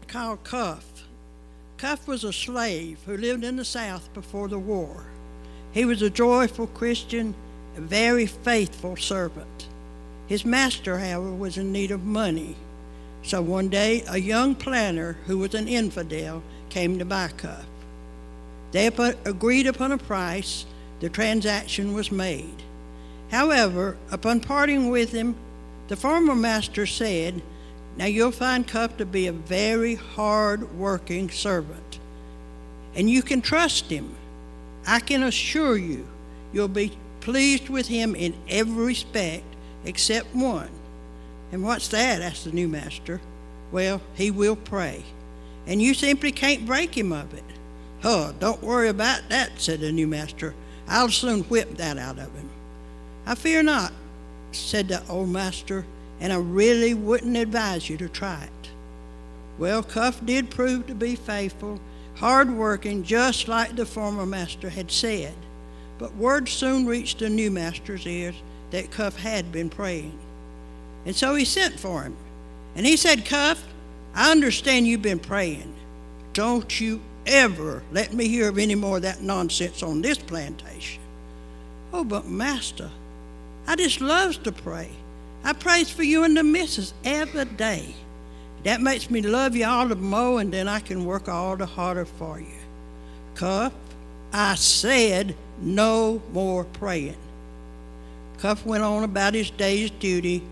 called Cuff. Cuff was a slave who lived in the South before the war. He was a joyful Christian, a very faithful servant. His master, however, was in need of money. So one day, a young planter who was an infidel came to buy Cuff. They agreed upon a price. The transaction was made. However, upon parting with him, the former master said, "Now you'll find Cuff to be a very hard-working servant, and you can trust him. I can assure you, you'll be pleased with him in every respect except one." "And what's that?" asked the new master. "Well, he will pray, and you simply can't break him of it." "Oh, don't worry about that," said the new master. "I'll soon whip that out of him." "I fear not," said the old master, "and I really wouldn't advise you to try it." Well, Cuff did prove to be faithful, hard-working, just like the former master had said. But word soon reached the new master's ears that Cuff had been praying. And so he sent for him. And he said, "Cuff, I understand you've been praying. Don't you ever let me hear of any more of that nonsense on this plantation." "Oh, but master, I just loves to pray. I prays for you and the missus every day. That makes me love you all the more, and then I can work all the harder for you." "Cuff, I said no more praying." Cuff went on about his day's duty,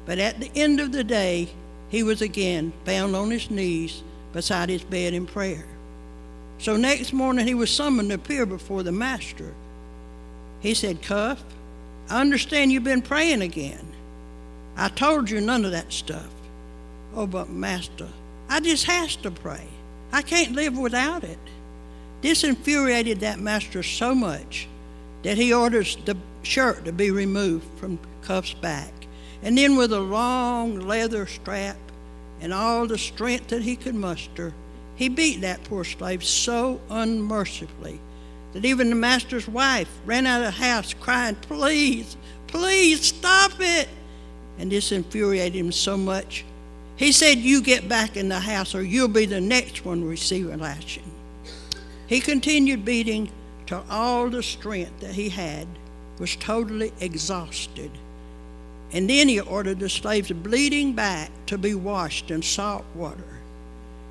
but at the end of the day, he was again found on his knees beside his bed in prayer. So next morning he was summoned to appear before the master. He said, "Cuff, I understand you've been praying again. I told you none of that stuff." "Oh, but master, I just has to pray. I can't live without it." This infuriated that master so much that he orders the shirt to be removed from Cuff's back. And then with a long leather strap and all the strength that he could muster, he beat that poor slave so unmercifully that even the master's wife ran out of the house crying, "Please, please stop it." And this infuriated him so much, he said, "You get back in the house or you'll be the next one to receive a lashing." He continued beating till all the strength that he had was totally exhausted. And then he ordered the slave's bleeding back to be washed in salt water.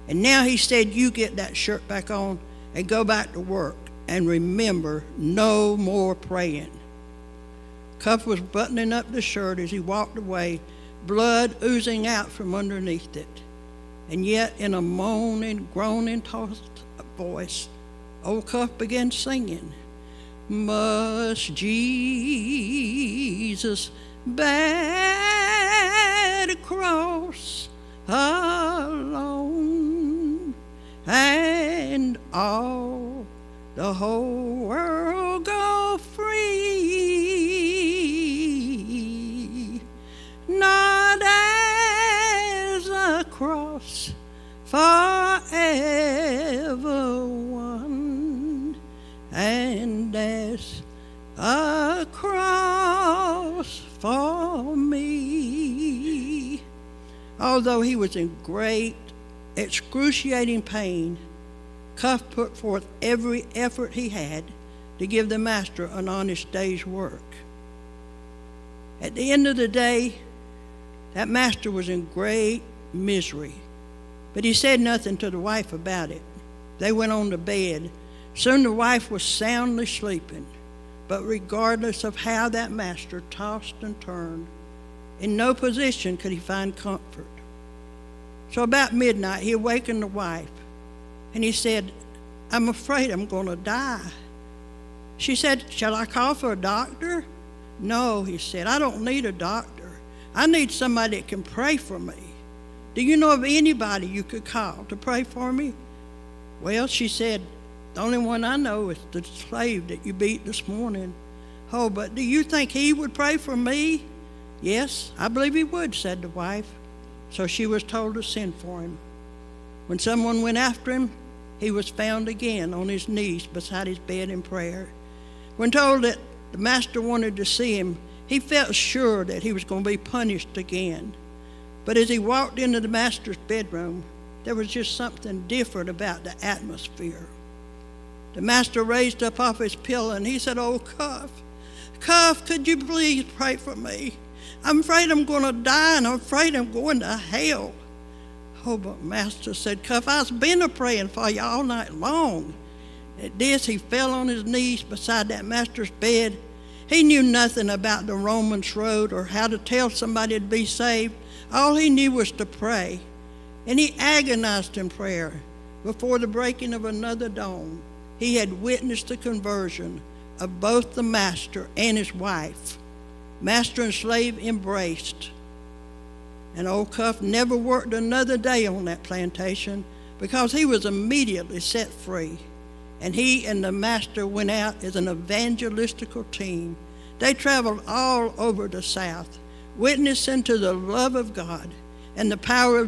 And now he said, "You get that shirt back on and go back to work. And remember, no more praying." Cuff was buttoning up the shirt as he walked away, blood oozing out from underneath it. And yet, in a moaning, groaning voice, old Cuff began singing, "Must Jesus bear the cross alone, and all the whole world go free? Not as a cross forever won, and as a cross for me." Although he was in great, excruciating pain, Cuff put forth every effort he had to give the master an honest day's work. At the end of the day, that master was in great misery, but he said nothing to the wife about it. They went on to bed. Soon the wife was soundly sleeping, but regardless of how that master tossed and turned, in no position could he find comfort. So about midnight, he awakened the wife, and he said, "I'm afraid I'm going to die." She said, "Shall I call for a doctor?" "No," he said, "I don't need a doctor. I need somebody that can pray for me. Do you know of anybody you could call to pray for me?" "Well," she said, "the only one I know is the slave that you beat this morning." "Oh, but do you think he would pray for me?" "Yes, I believe he would," said the wife. So she was told to send for him. When someone went after him, he was found again on his knees beside his bed in prayer. When told that the master wanted to see him, he felt sure that he was going to be punished again. But as he walked into the master's bedroom, There was just something different about the atmosphere. The master raised up off his pillow and he said, "Oh, Cuff, could you please pray for me? I'm afraid I'm going to die and I'm afraid I'm going to hell." Oh, but Master said, "Cuff, I've been a-praying for you all night long." At this, he fell on his knees beside that master's bed. He knew nothing about the Romans road or how to tell somebody to be saved. All he knew was to pray. And he agonized in prayer. Before the breaking of another dawn, he had witnessed the conversion of both the master and his wife. Master and slave embraced. And old Cuff never worked another day on that plantation because he was immediately set free. And he and the master went out as an evangelistical team. They traveled all over the South, witnessing to the love of God and the power of